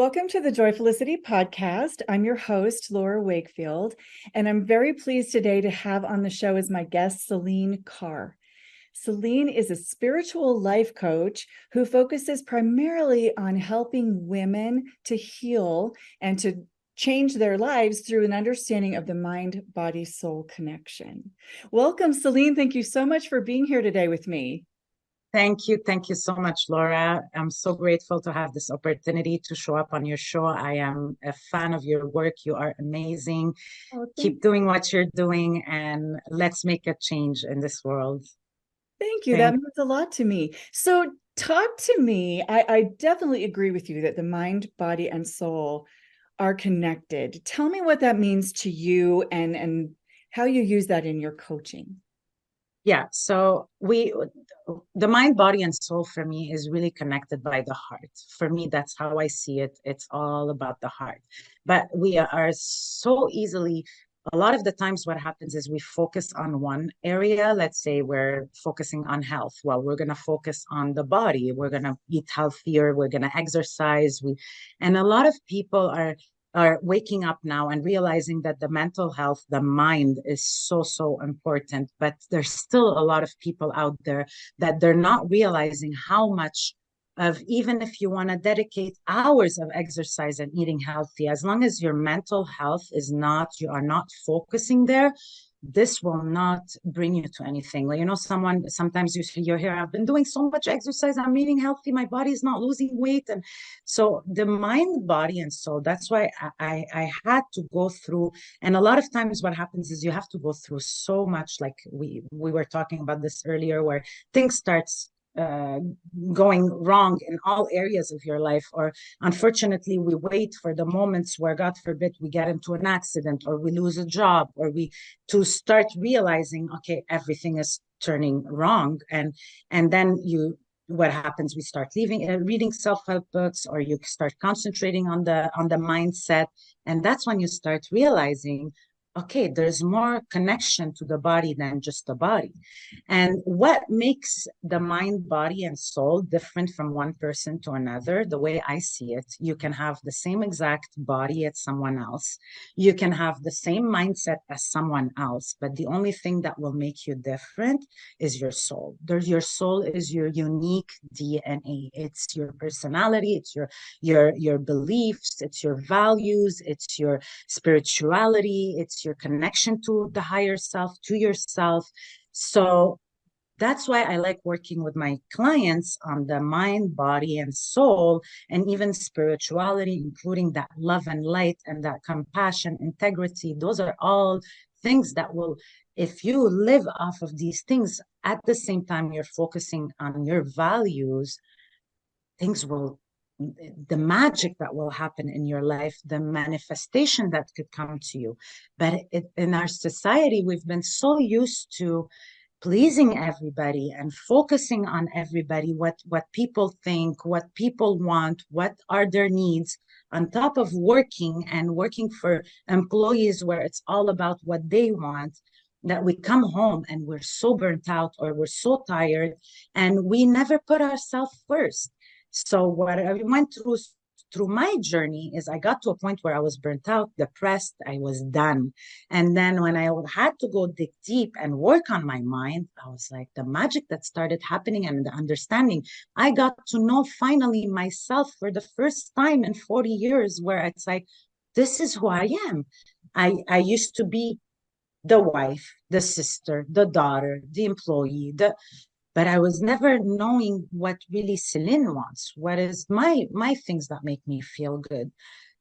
Welcome to the Joyfulicity podcast. I'm your host, Laura Wakefield, and I'm very pleased today to have on the show as my guest, Celine Kheir. Celine is a spiritual life coach who focuses primarily on helping women to heal and to change their lives through an understanding of the mind, body, soul connection. Welcome, Celine. Thank you so much for being here today with me. Thank you. Thank you so much, Laura. I'm so grateful to have this opportunity to show up on your show. I am a fan of your work. You are amazing. Oh, Keep doing what you're doing and let's make a change in this world. Thank you. That Thank means a lot to me. So, talk to me. I definitely agree with you that the mind, body, and soul are connected. Tell me what that means to you and how you use that in your coaching. Yeah, so the mind, body, and soul for me is really connected by the heart. For me, that's how I see it. It's all about the heart. But we are so easily, a lot of the times what happens is we focus on one area. Let's say we're focusing on health. Well, we're going to focus on the body. We're going to eat healthier. We're going to exercise. And a lot of people are waking up now and realizing that the mental health, the mind is so, so important. But there's still a lot of people out there that they're not realizing how much of, even if you want to dedicate hours of exercise and eating healthy, as long as your mental health is not, you are not focusing there, this will not bring you to anything. Like, sometimes you hear, I've been doing so much exercise, I'm eating healthy, my body is not losing weight. And so the mind, body, and soul, that's why I had to go through. And a lot of times what happens is you have to go through so much, like we were talking about this earlier, where things starts uh, going wrong in all areas of your life, or unfortunately we wait for the moments where, god forbid, we get into an accident or we lose a job, or we to start realizing, okay, everything is turning wrong. And then what happens, we start reading self-help books, or you start concentrating on the mindset, and that's when you start realizing, okay, there's more connection to the body than just the body. And what makes the mind, body, and soul different from one person to another, the way I see it, you can have the same exact body as someone else. You can have the same mindset as someone else, but the only thing that will make you different is your soul. Your soul is your unique DNA. It's your personality, it's your beliefs, it's your values, it's your spirituality, it's your connection to the higher self, to yourself. So that's why I like working with my clients on the mind, body, and soul, and even spirituality, including that love and light and that compassion, integrity. Those are all things that will, if you live off of these things, at the same time you're focusing on your values, things will, the magic that will happen in your life, the manifestation that could come to you. But in our society, we've been so used to pleasing everybody and focusing on everybody, what people think, what people want, what are their needs, on top of working for employees where it's all about what they want, that we come home and we're so burnt out or we're so tired and we never put ourselves first. So what I went through my journey is I got to a point where I was burnt out, depressed, I was done. And then when I had to go dig deep and work on my mind, I was like, the magic that started happening and the understanding, I got to know finally myself for the first time in 40 years, where it's like, this is who I am. I used to be the wife, the sister, the daughter, the employee, but I was never knowing what really Celine wants. What is my things that make me feel good?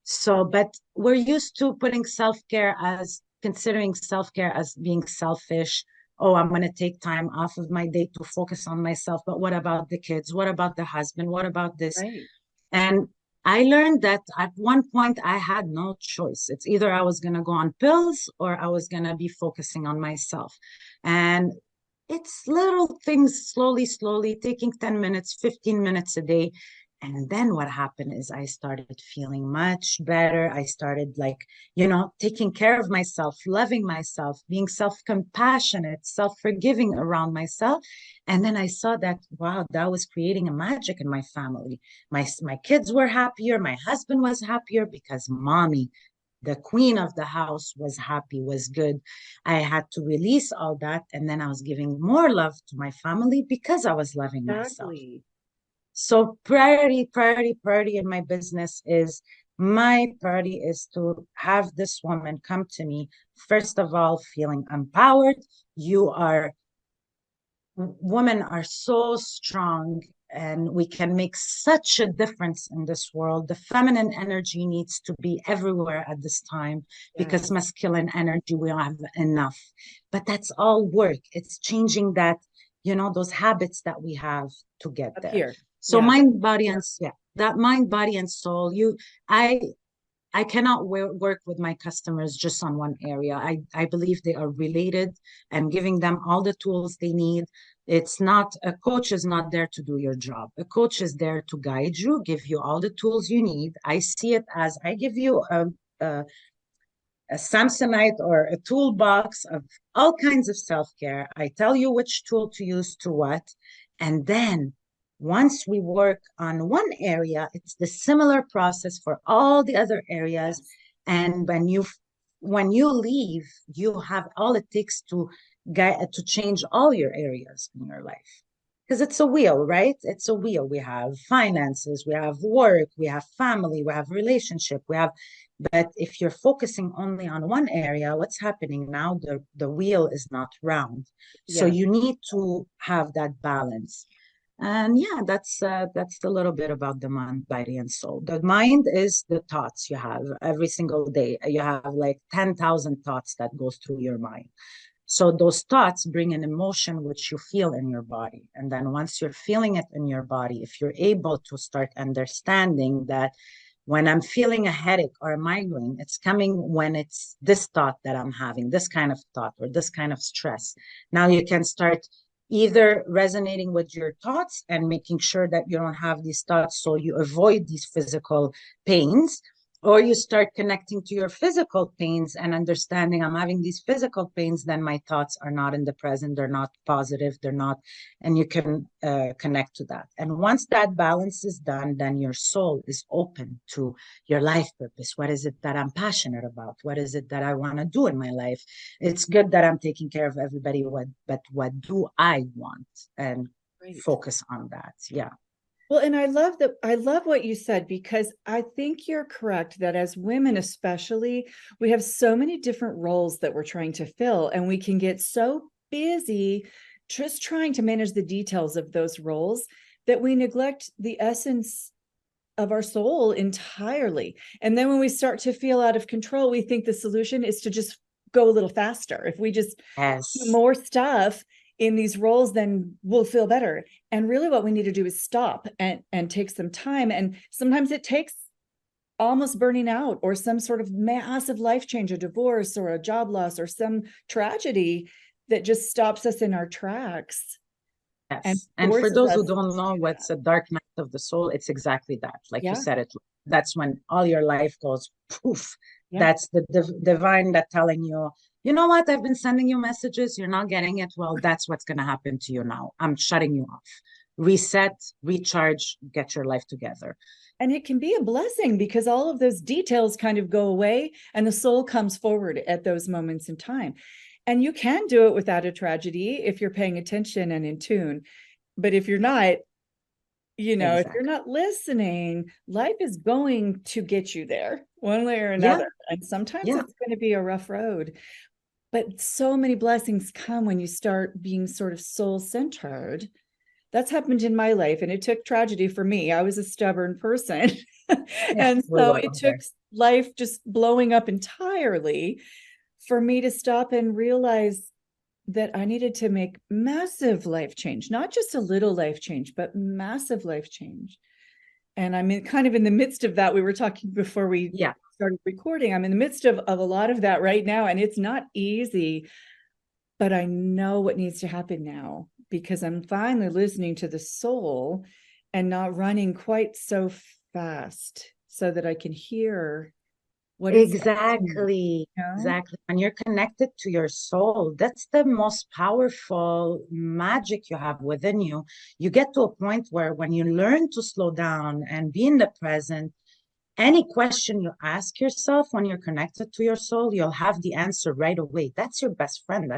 So, but we're used to putting self-care as considering self-care as being selfish. Oh, I'm going to take time off of my day to focus on myself. But what about the kids? What about the husband? What about this? Right. And I learned that at one point I had no choice. It's either I was going to go on pills or I was going to be focusing on myself. And it's little things, slowly, slowly, taking 10 minutes, 15 minutes a day. And then what happened is I started feeling much better. I started like, taking care of myself, loving myself, being self-compassionate, self-forgiving around myself. And then I saw that, wow, that was creating a magic in my family. My kids were happier. My husband was happier because mommy, the queen of the house, was happy, was good. I had to release all that. And then I was giving more love to my family because I was loving myself. Exactly. So priority in my business is, my priority is to have this woman come to me, first of all, feeling empowered. Women are so strong, and we can make such a difference in this world. The feminine energy needs to be everywhere at this time, because Yes. masculine energy, we don't have enough. But that's all work. It's changing that, those habits that we have to get Up there. here. So Yeah. mind, body, and yeah, that mind, body, and soul. I I cannot work with my customers just on one area. I believe they are related, and giving them all the tools they need. It's not, a coach is not there to do your job. A coach is there to guide you, give you all the tools you need. I see it as, I give you a Samsonite or a toolbox of all kinds of self-care. I tell you which tool to use to what. And then once we work on one area, it's the similar process for all the other areas. Yes. And when you leave, you have all it takes to get to change all your areas in your life. Because it's a wheel, right? It's a wheel. We have finances, we have work, we have family, we have relationship, we have, but if you're focusing only on one area, what's happening now? The wheel is not round. So Yeah. you need to have that balance. And yeah, that's a little bit about the mind, body, and soul. The mind is the thoughts you have every single day. You have like 10,000 thoughts that goes through your mind. So those thoughts bring an emotion which you feel in your body. And then once you're feeling it in your body, if you're able to start understanding that when I'm feeling a headache or a migraine, it's coming when it's this thought that I'm having, this kind of thought or this kind of stress. Now you can start either resonating with your thoughts and making sure that you don't have these thoughts so you avoid these physical pains, or you start connecting to your physical pains and understanding, I'm having these physical pains, then my thoughts are not in the present, they're not positive, they're not, and you can connect to that. And once that balance is done, then your soul is open to your life purpose. What is it that I'm passionate about? What is it that I want to do in my life? It's good that I'm taking care of everybody, but what do I want? And Great. focus on that. Yeah. Well, and I love what you said, because I think you're correct that as women, especially, we have so many different roles that we're trying to fill, and we can get so busy just trying to manage the details of those roles that we neglect the essence of our soul entirely. And then when we start to feel out of control, we think the solution is to just go a little faster. If we just do Yes. more stuff in these roles, then we'll feel better. And really what we need to do is stop and take some time. And sometimes it takes almost burning out or some sort of massive life change, a divorce or a job loss or some tragedy that just stops us in our tracks and Yes. And for forces those us who don't to know do that. what's a dark night of the soul, it's exactly that. Like you Yeah. said it, that's when all your life goes poof. Yeah. That's the divine that telling you, you know what, I've been sending you messages, you're not getting it. Well, that's what's going to happen to you now. I'm shutting you off. Reset, recharge, get your life together. And it can be a blessing because all of those details kind of go away and the soul comes forward at those moments in time. And you can do it without a tragedy if you're paying attention and in tune. But if you're not, if you're Exactly. not listening, life is going to get you there one way or Yeah. another. And sometimes Yeah. it's going to be a rough road. But so many blessings come when you start being sort of soul centered. That's happened in my life, and it took tragedy for me. I was a stubborn person. Yeah. And We so will it go took there. life just blowing up entirely for me to stop and realize that I needed to make massive life change, not just a little life change, but massive life change. And I'm kind of in the midst of that. We were talking before we Yeah. started recording. I'm in the midst of a lot of that right now, and it's not easy, but I know what needs to happen now because I'm finally listening to the soul and not running quite so fast so that I can hear what is happening, Exactly. you know? Exactly. When you're connected to your soul, that's the most powerful magic you have within you. You get to a point where when you learn to slow down and be in the present, any question you ask yourself when you're connected to your soul, you'll have the answer right away. That's your best friend.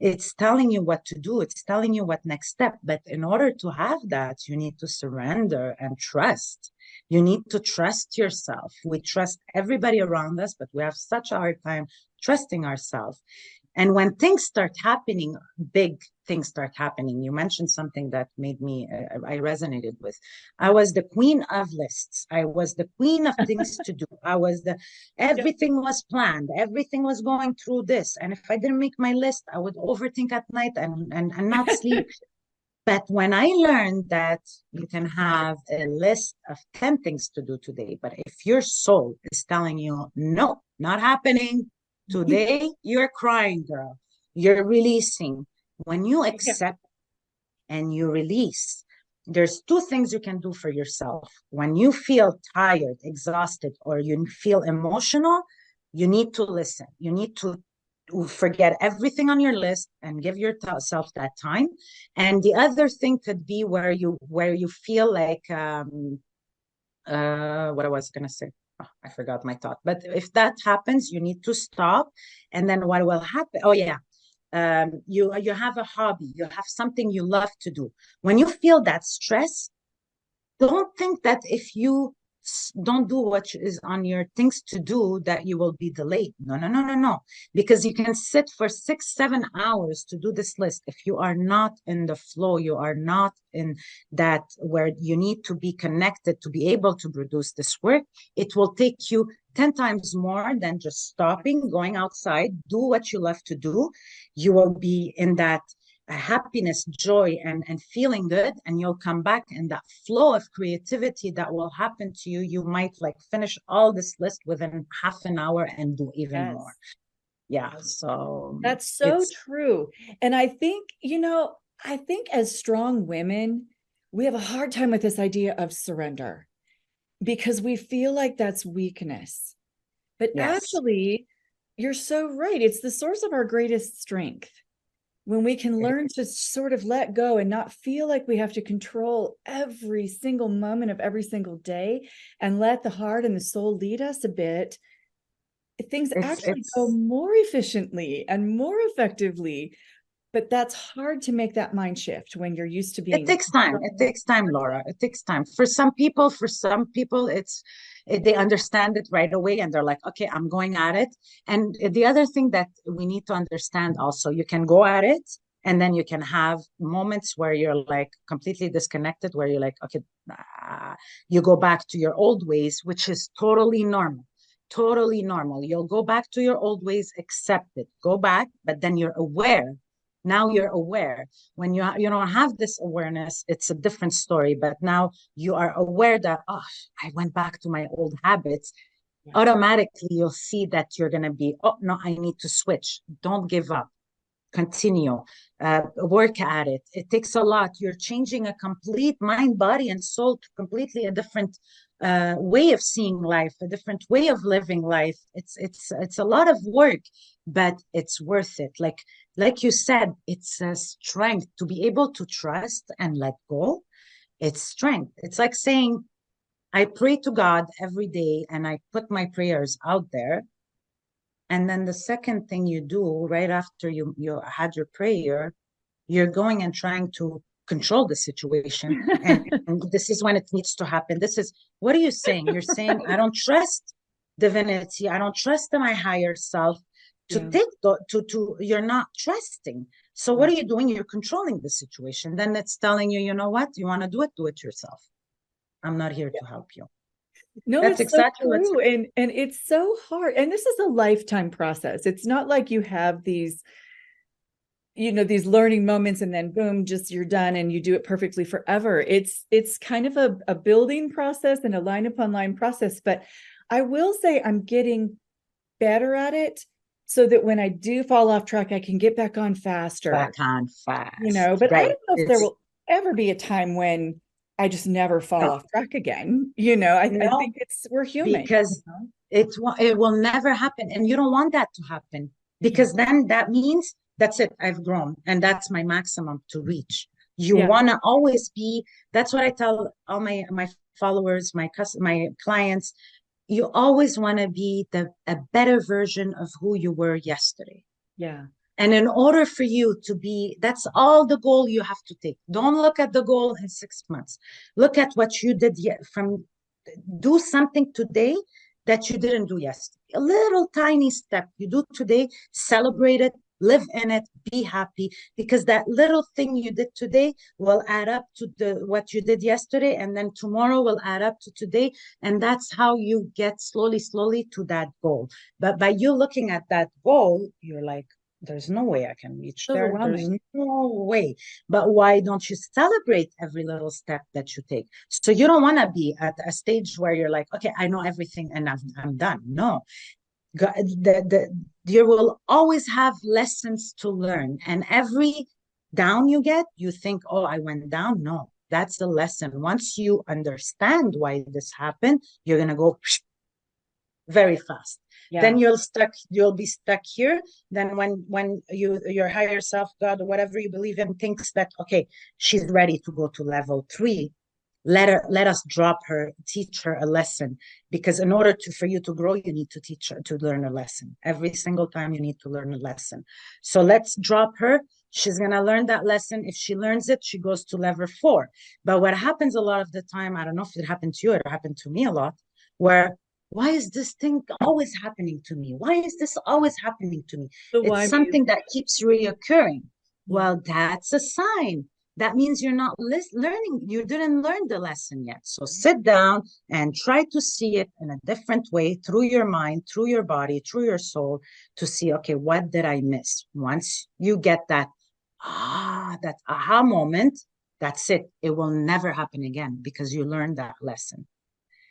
It's telling you what to do. It's telling you what next step. But in order to have that, you need to surrender and trust. You need to trust yourself. We trust everybody around us, but we have such a hard time trusting ourselves. And when things start happening, big things start happening. You mentioned something that made me, I resonated with. I was the queen of lists. I was the queen of things to do. Yep. Everything was planned. Everything was going through this. And if I didn't make my list, I would overthink at night and not sleep. But when I learned that you can have a list of 10 things to do today, but if your soul is telling you, no, not happening today, you're crying, girl. You're releasing. When you Yeah. accept and you release, there's two things you can do for yourself. When you feel tired, exhausted, or you feel emotional, you need to listen. You need to forget everything on your list and give yourself that time. And the other thing could be where you feel like what I was gonna say. Oh, I forgot my thought. But if that happens, you need to stop. And then what will happen? Oh yeah, you have a hobby, you have something you love to do. When you feel that stress, don't think that if you don't do what is on your things to do that you will be delayed. No, no, no, no, no. Because you can sit for 6 7 hours to do this list. If you are not in the flow, you are not in that where you need to be connected to be able to produce this work, it will take you 10 times more than just stopping, going outside, do what you love to do. You will be in that happiness, joy, and feeling good, and you'll come back in that flow of creativity that will happen to you. You might like finish all this list within half an hour and do even more. Yes. Yeah, so That's so it's true. And I think, I think as strong women, we have a hard time with this idea of surrender because we feel like that's weakness. But yes, actually, you're so right. It's the source of our greatest strength when we can learn to sort of let go and not feel like we have to control every single moment of every single day and let the heart and the soul lead us a bit. Things actually go it's more efficiently and more effectively. But that's hard to make that mind shift when you're used to it being takes time. It strong. takes time, Laura. It takes time. For some people, they understand it right away and they're like, okay, I'm going at it. And the other thing that we need to understand also, you can go at it and then you can have moments where you're like completely disconnected, where you're like, okay, you go back to your old ways, which is totally normal. Totally normal. You'll go back to your old ways, accept it, go back, but then you're aware. Now you're aware. When you don't have this awareness, it's a different story. But now you are aware that, oh, I went back to my old habits. Yeah. Automatically, you'll see that you're going to be, oh, no, I need to switch. Don't give up. Continue. Work at it. It takes a lot. You're changing a complete mind, body, and soul to completely a different way of seeing life, a different way of living life. It's a lot of work, but it's worth it. Like you said, it's a strength to be able to trust and let go. It's strength. It's like saying, I pray to God every day and I put my prayers out there. And then the second thing you do right after you had your prayer, you're going and trying to control the situation. And this is when it needs to happen. What are you saying? You're saying, I don't trust divinity. I don't trust my higher self to Yeah. take you're not trusting. So what are you doing? You're controlling the situation. Then it's telling you, you know what? You want to do it yourself. I'm not here to help you. No, That's it's so exactly what's true. And it's so hard. And this is a lifetime process. It's not like you have these, these learning moments and then boom, just you're done and you do it perfectly forever. It's kind of a building process and a line upon line process. But I will say I'm getting better at it so that when I do fall off track, I can get back on faster, back on fast, but I right? don't know if there It's will ever be a time when I just never fall No, off track again. I no, think we're human. because it will never happen, and you don't want that to happen, Yeah. because then that means that's it, I've grown, and that's my maximum to reach. You Yeah. want to always be, that's what I tell all my followers, my clients. You always want to be a better version of who you were yesterday. Yeah. And in order for you to be, that's all the goal you have to take. Don't look at the goal in 6 months. Look at what you did yet from, do something today that you didn't do yesterday. A little tiny step you do today, celebrate it, live in it, be happy, because that little thing you did today will add up to the what you did yesterday, and then tomorrow will add up to today, and that's how you get slowly, slowly to that goal. But by you looking at that goal, you're like, there's no way I can reach there. There's Overwhelming. no way. But why don't you celebrate every little step that you take? So you don't want to be at a stage where you're like, okay, I know everything and I'm done. No, you will always have lessons to learn. And every down you get, you think, oh, I went down. No, that's the lesson. Once you understand why this happened, you're going to go very fast. Yeah. Then you'll be stuck here. Then when your higher self, God, or whatever you believe in, thinks that, okay, she's ready to go to level 3, let us drop her, teach her a lesson. Because in order for you to grow, you need to teach her, to learn a lesson. Every single time you need to learn a lesson. So let's drop her. She's going to learn that lesson. If she learns it, she goes to level 4. But what happens a lot of the time, I don't know if it happened to you, it happened to me a lot, where, why is this thing always happening to me? Why is this always happening to me? The It's why me. something that keeps reoccurring. Yeah. Well, that's a sign. That means you're not learning, you didn't learn the lesson yet. So sit down and try to see it in a different way, through your mind, through your body, through your soul, to see, okay, what did I miss? Once you get that aha moment, that's it. It will never happen again, because you learned that lesson.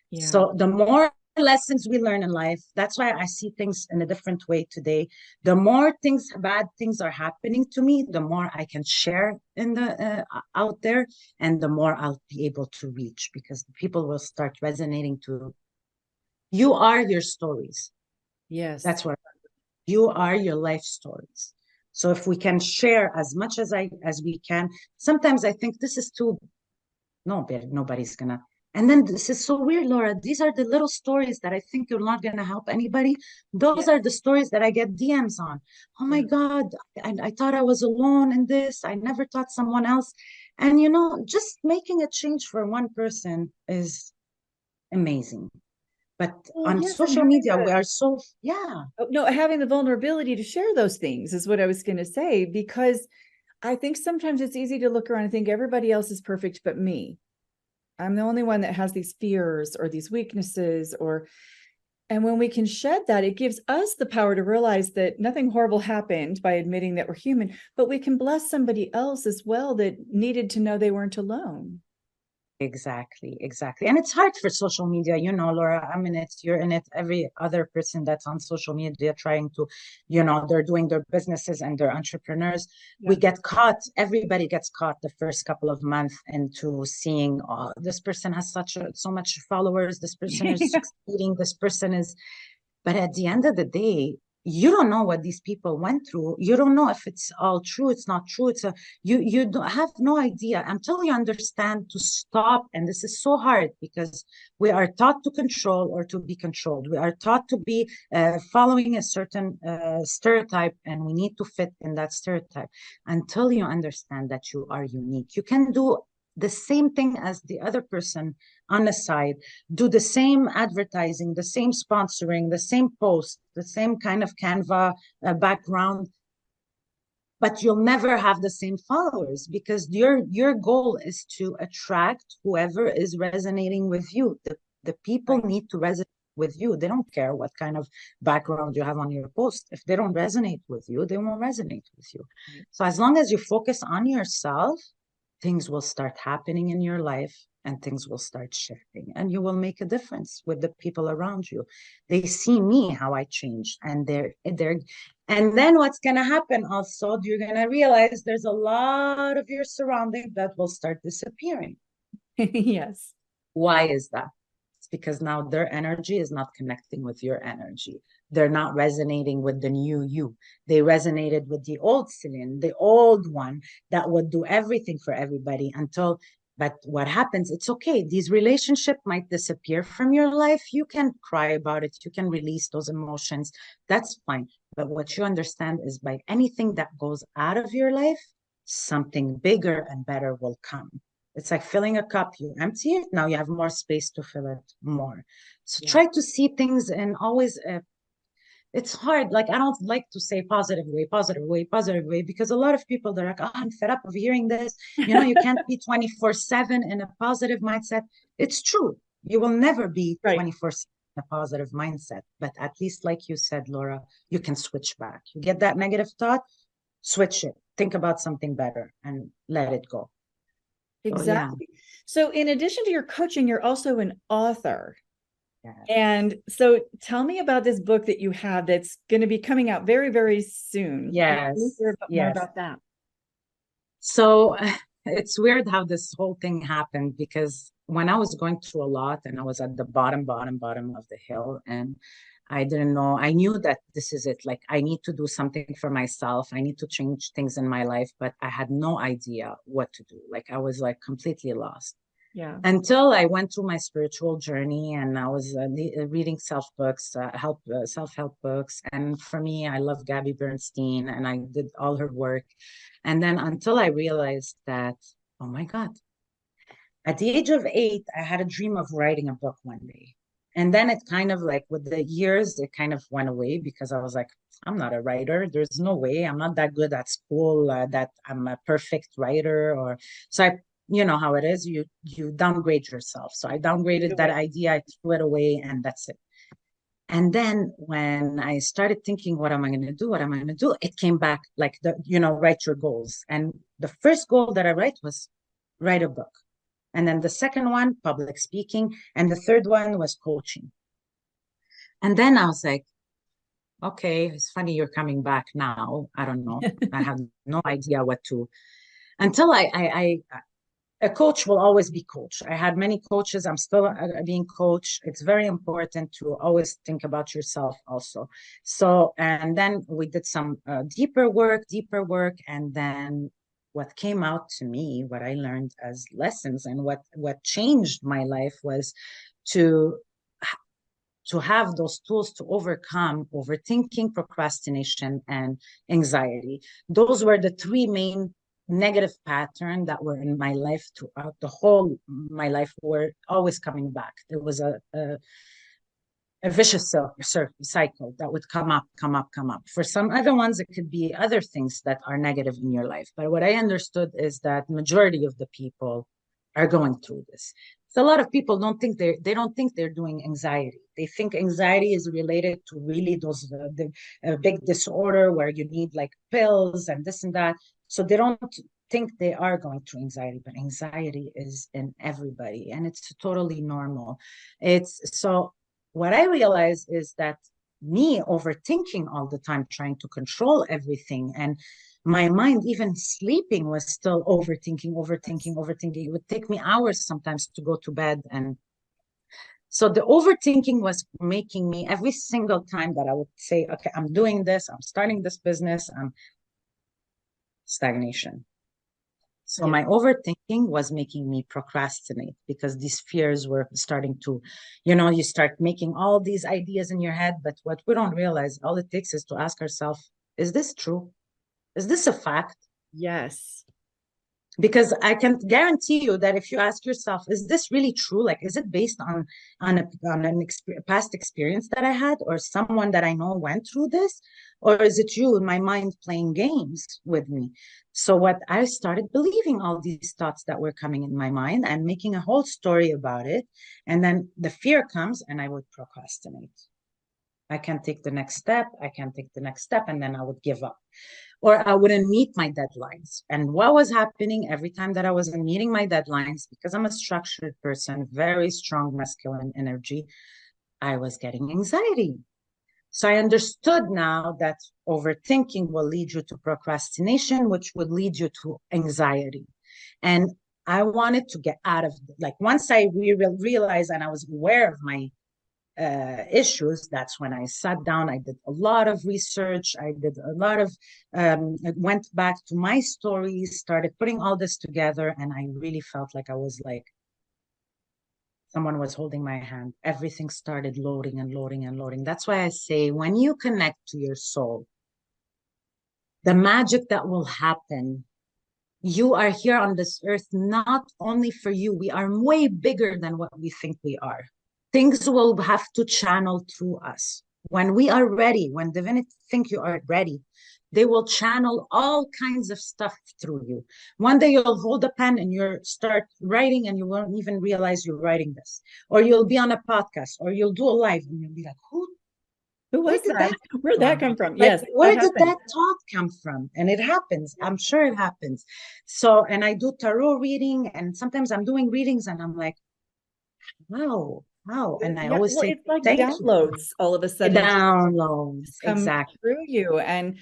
Yeah. So the more lessons we learn in life, that's why I see things in a different way today. The more bad things are happening to me, the more I can share in the out there, and the more I'll be able to reach, because people will start resonating to, you are your stories. Yes. That's what you are, your life stories. So if we can share as much as we can, sometimes I think this is too, no, nobody's gonna. And then this is so weird, Laura. These are the little stories that I think you're not gonna help anybody. Yeah. Those are the stories that I get DMs on. Oh my Yeah. God, I thought I was alone in this. I never thought someone else. And just making a change for one person is amazing. But Well, on yes, and social having media, we are so, yeah, no, having the vulnerability to share those things is what I was going to say, because I think sometimes it's easy to look around and think everybody else is perfect but me. I'm the only one that has these fears or these weaknesses, and when we can shed that, it gives us the power to realize that nothing horrible happened by admitting that we're human, but we can bless somebody else as well that needed to know they weren't alone. exactly, exactly. And it's hard for social media, Laura. I mean, you're in it. Every other person that's on social media trying to, they're doing their businesses and they're entrepreneurs. We Yeah. get caught, everybody gets caught the first couple of months into seeing, oh, this person has so much followers, this person is succeeding, this person is, but at the end of the day, you don't know what these people went through. You don't know if it's all true, it's not true. You don't have no idea until you understand to stop. And this is so hard, because we are taught to control or to be controlled. We are taught to be following a certain stereotype, and we need to fit in that stereotype. Until you understand that you are unique, you can do the same thing as the other person on the side, do the same advertising, the same sponsoring, the same post, the same kind of Canva background, but you'll never have the same followers, because your goal is to attract whoever is resonating with you. The people Right. need to resonate with you. They don't care what kind of background you have on your post. If they don't resonate with you, they won't resonate with you. Right. So as long as you focus on yourself, things will start happening in your life, and things will start shifting, and you will make a difference with the people around you. They see me, how I changed, and they're and then what's going to happen also, you're going to realize there's a lot of your surrounding that will start disappearing. Yes. Why is that? It's because now their energy is not connecting with your energy. They're not resonating with the new you. They resonated with the old Celine, the old one that would do everything for everybody until, but what happens, it's okay. These relationships might disappear from your life. You can cry about it. You can release those emotions. That's fine. But what you understand is by anything that goes out of your life, something bigger and better will come. It's like filling a cup. You empty it, now you have more space to fill it more. So Yeah. try to see things and always, it's hard. Like, I don't like to say positive way, positive way, positive way, because a lot of people, they're like, oh, I'm fed up of hearing this. You can't be 24/7 in a positive mindset. It's true. You will never be Right. 24/7 in a positive mindset. But at least, like you said, Laura, you can switch back. You get that negative thought, switch it. Think about something better and let it go. So, yeah. Exactly. So, in addition to your coaching, you're also an author. Yes. And so, tell me about this book that you have that's going to be coming out very, very soon. Let me Yes. hear more Yes. about that. So it's weird how this whole thing happened because when I was going through a lot and I was at the bottom of the hill and I didn't know, I knew that this is it. Like, I need to do something for myself. I need to change things in my life, but I had no idea what to do. Like, I was like completely lost Yeah. until I went through my spiritual journey and I was reading self-help books. And for me, I love Gabby Bernstein and I did all her work. And then until I realized that, oh my God, at the age of 8, I had a dream of writing a book one day. And then it kind of like with the years, it kind of went away because I was like, I'm not a writer. There's no way. I'm not that good at school, that I'm a perfect writer. Or so I, you know how it is. You downgrade yourself. So I downgraded that idea. I threw it away, and that's it. And then when I started thinking, what am I going to do? What am I going to do? It came back like write your goals. And the first goal that I write was write a book. And then the second one, public speaking. And the third one was coaching. And then I was like, okay, it's funny you're coming back now. I don't know. I have no idea what to, until a coach will always be coach. I had many coaches. I'm still being coached. It's very important to always think about yourself also. So, and then we did some deeper work. And then what came out to me, what I learned as lessons and what changed my life was to to have those tools to overcome overthinking, procrastination, and anxiety. Those were the three main negative patterns that were in my life throughout the whole my life were always coming back. It was a vicious cycle that would come up, come up, come up. For some other ones, it could be other things that are negative in your life. But what I understood is that majority of the people are going through this. So a lot of people they don't think they're doing anxiety. They think anxiety is related to really those big disorder where you need like pills and this and that. So they don't think they are going through anxiety, but anxiety is in everybody and it's totally normal. It's so what I realized is that me overthinking all the time, trying to control everything, and my mind, even sleeping, was still overthinking. It would take me hours sometimes to go to bed. And so the overthinking was making me every single time that I would say, okay, I'm doing this, I'm starting this business, I'm stagnation. So Yeah. my overthinking was making me procrastinate because these fears were starting to, you start making all these ideas in your head. But what we don't realize, all it takes is to ask ourselves, is this true? Is this a fact? Yes. Because I can guarantee you that if you ask yourself, is this really true? Like, is it based on past experience that I had or someone that I know went through this? Or is it you in my mind playing games with me? So what I started believing all these thoughts that were coming in my mind and making a whole story about it. And then the fear comes and I would procrastinate. I can't take the next step. I can't take the next step. And then I would give up or I wouldn't meet my deadlines. And what was happening every time that I wasn't meeting my deadlines, because I'm a structured person, very strong masculine energy, I was getting anxiety. So I understood now that overthinking will lead you to procrastination, which would lead you to anxiety. And I wanted to get out of, like, once I realized and I was aware of my issues, that's when I sat down. I did a lot of research. I did a lot of, I went back to my stories, started putting all this together, and I really felt like I was like, someone was holding my hand. Everything started loading and loading and loading. That's why I say, when you connect to your soul, the magic that will happen, you are here on this earth not only for you, we are way bigger than what we think we are. Things will have to channel through us. When we are ready, when divinity think you are ready, they will channel all kinds of stuff through you. One day you'll hold a pen and you start writing and you won't even realize you're writing this. Or you'll be on a podcast or you'll do a live and you'll be like, Who where was did that? that come Where'd that from? come from? Like, Yes, that where did happened. that thought come from? And it happens. I'm sure it happens. So, and I do tarot reading, and sometimes I'm doing readings and I'm like, wow, wow. And I Yeah, always well, say, it's like thank you. downloads all of a sudden Downloads. just come Exactly. through you, and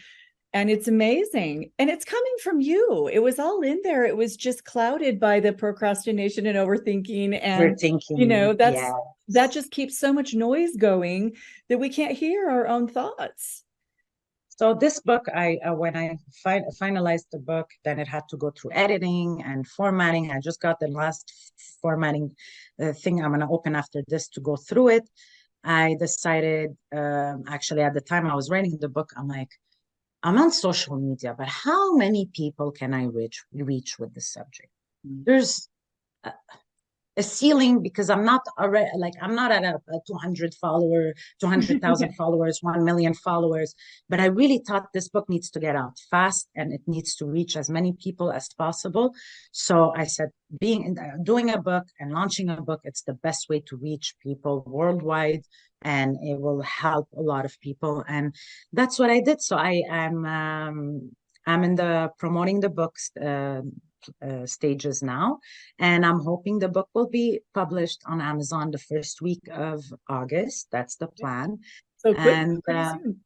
it's amazing. And it's coming from you. It was all in there. It was just clouded by the procrastination and overthinking. We're And, thinking, yeah. that just keeps so much noise going that we can't hear our own thoughts. So this book, I when I finalized the book, then it had to go through editing and formatting. I just got the last formatting thing I'm going to open after this to go through it. I decided, actually, at the time I was writing the book, I'm like, I'm on social media, but how many people can I reach with this subject? There's a ceiling, because I'm not already, like, I'm not at a 200,000 followers, 1 million followers, but I really thought this book needs to get out fast and it needs to reach as many people as possible. So I said, doing a book and launching a book, it's the best way to reach people worldwide, and it will help a lot of people. And that's what I did. So I'm in the promoting the books stages now, and I'm hoping the book will be published on Amazon the first week of August. That's the plan. So quick, And pretty soon.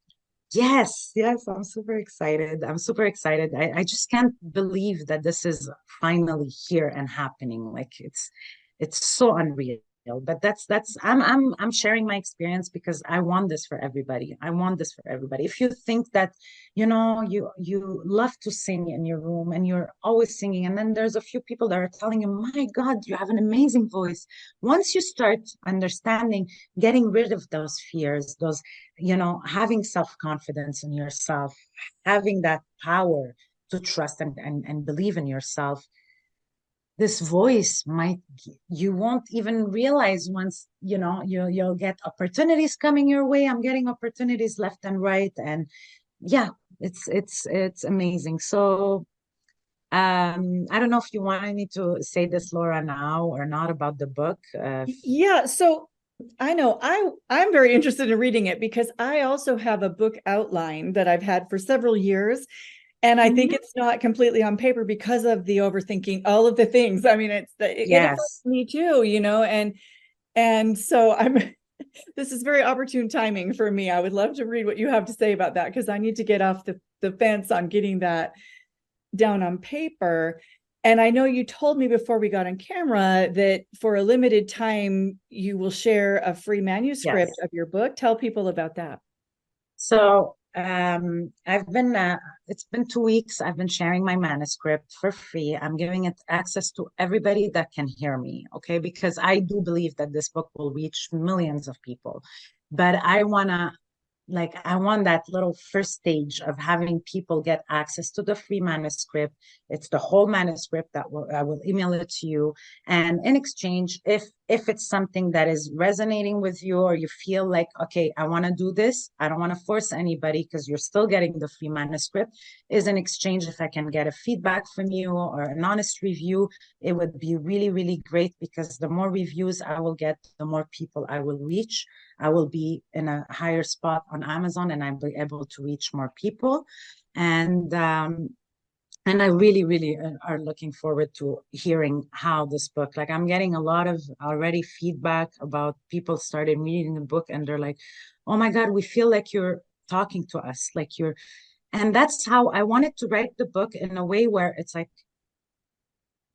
yes, yes, I'm super excited. I'm super excited. I just can't believe that this is finally here and happening. Like, it's so unreal. But that's I'm sharing my experience because I want this for everybody. I want this for everybody. If you think that, you love to sing in your room and you're always singing, and then there's a few people that are telling you, my God, you have an amazing voice. Once you start understanding, getting rid of those fears, those, having self-confidence in yourself, having that power to trust and believe in yourself, this voice might, you won't even realize once, you'll get opportunities coming your way. I'm getting opportunities left and right. And yeah, it's amazing. So I don't know if you wanted me to say this, Laura, now or not about the book. Yeah, so I know I'm very interested in reading it because I also have a book outline that I've had for several years. And I think it's not completely on paper because of the overthinking, all of the things. I mean, it affects Yes. me too, and so this is very opportune timing for me. I would love to read what you have to say about that because I need to get off the fence on getting that down on paper. And I know you told me before we got on camera that for a limited time, you will share a free manuscript Yes. of your book. Tell people about that. So it's been 2 weeks. I've been sharing my manuscript for free. I'm giving it access to everybody that can hear me, okay? Because I do believe that this book will reach millions of people. But I want that little first stage of having people get access to the free manuscript. It's the whole manuscript that I will email it to you. And in exchange, if it's something that is resonating with you, or you feel like, okay, I want to do this, I don't want to force anybody because you're still getting the free manuscript, is in exchange, if I can get a feedback from you or an honest review, it would be really, really great, because the more reviews I will get, the more people I will reach. I will be in a higher spot on Amazon, and I'll be able to reach more people. And I really, really are looking forward to hearing how this book, like, I'm getting a lot of already feedback about people started reading the book and they're like, oh my God, we feel like you're talking to us, like and that's how I wanted to write the book, in a way where it's like,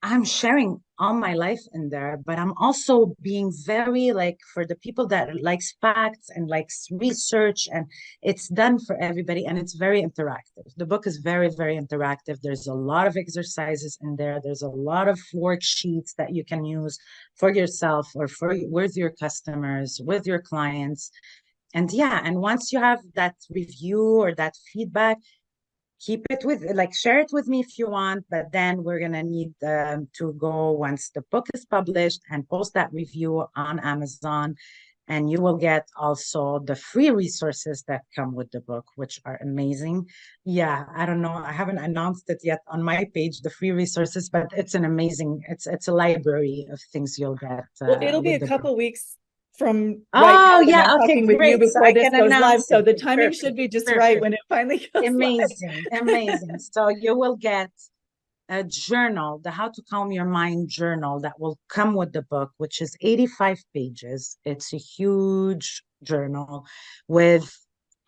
I'm sharing all my life in there, but I'm also being very like for the people that likes facts and likes research, and it's done for everybody and it's very interactive. The book is very, very interactive. There's a lot of exercises in there. There's a lot of worksheets that you can use for yourself or for with your customers, with your clients. And yeah, and once you have that review or that feedback, keep it with like share it with me if you want, but then we're gonna need to go once the book is published and post that review on Amazon, and you will get also the free resources that come with the book, which are amazing. Yeah, I don't know, I haven't announced it yet on my page, the free resources, but it's an amazing, it's a library of things you'll get Well, it'll be with a the book. couple weeks from right Oh now that I'm yeah, okay, talking with you great, so before I this can goes live. announce So it. the timing should Perfect, be just right perfect. when it finally goes Amazing, live. amazing. So you will get a journal, the How to Calm Your Mind journal that will come with the book, which is 85 pages. It's a huge journal with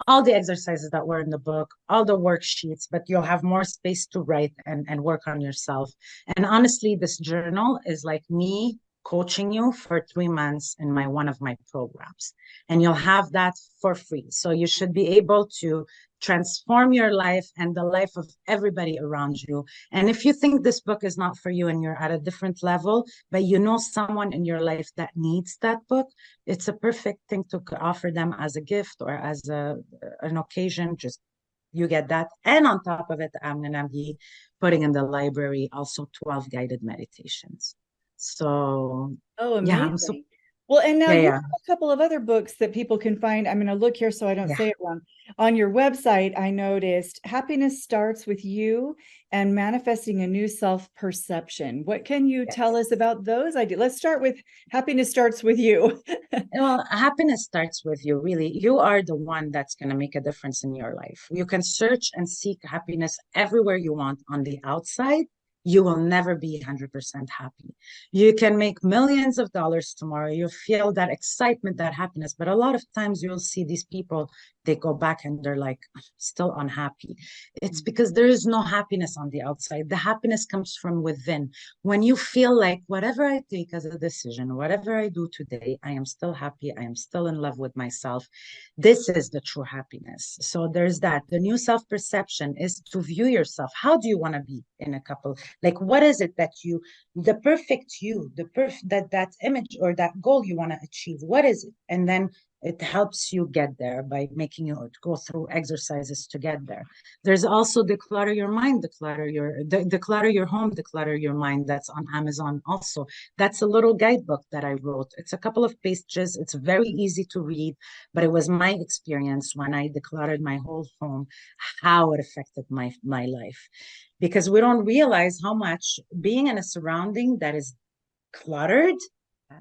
all the exercises that were in the book, all the worksheets, but you'll have more space to write and work on yourself. And honestly, this journal is like me coaching you for 3 months in my one of my programs. And you'll have that for free. So you should be able to transform your life and the life of everybody around you. And if you think this book is not for you and you're at a different level, but you know someone in your life that needs that book, it's a perfect thing to offer them as a gift or as an occasion. Just you get that. And on top of it, I'm going to be putting in the library also 12 guided meditations. So, Oh, yeah, I'm so, amazing. Well, and now yeah, you yeah, have a couple of other books that people can find. I'm going to look here so I don't yeah. say it wrong. On your website, I noticed Happiness Starts with You and Manifesting a New Self-Perception. What can you tell us Yes. about those ideas? Let's start with Happiness Starts with You. Well, happiness starts with you, really. You are the one that's going to make a difference in your life. You can search and seek happiness everywhere you want on the outside. You will never be 100% happy. You can make millions of dollars tomorrow. You feel that excitement, that happiness. But a lot of times you'll see these people, they go back and they're like still unhappy. It's because there is no happiness on the outside. The happiness comes from within. When you feel like whatever I take as a decision, whatever I do today, I am still happy, I am still in love with myself. This is the true happiness. So there's that. The new self perception is to view yourself. How do you want to be in a couple? Like, what is it that you, the perfect you, that image or that goal you want to achieve? What is it? And then it helps you get there by making you go through exercises to get there. There's also declutter your mind, declutter your home, declutter your mind. That's on Amazon also. That's a little guidebook that I wrote. It's a couple of pages. It's very easy to read, but it was my experience when I decluttered my whole home, how it affected my life. Because we don't realize how much being in a surrounding that is cluttered,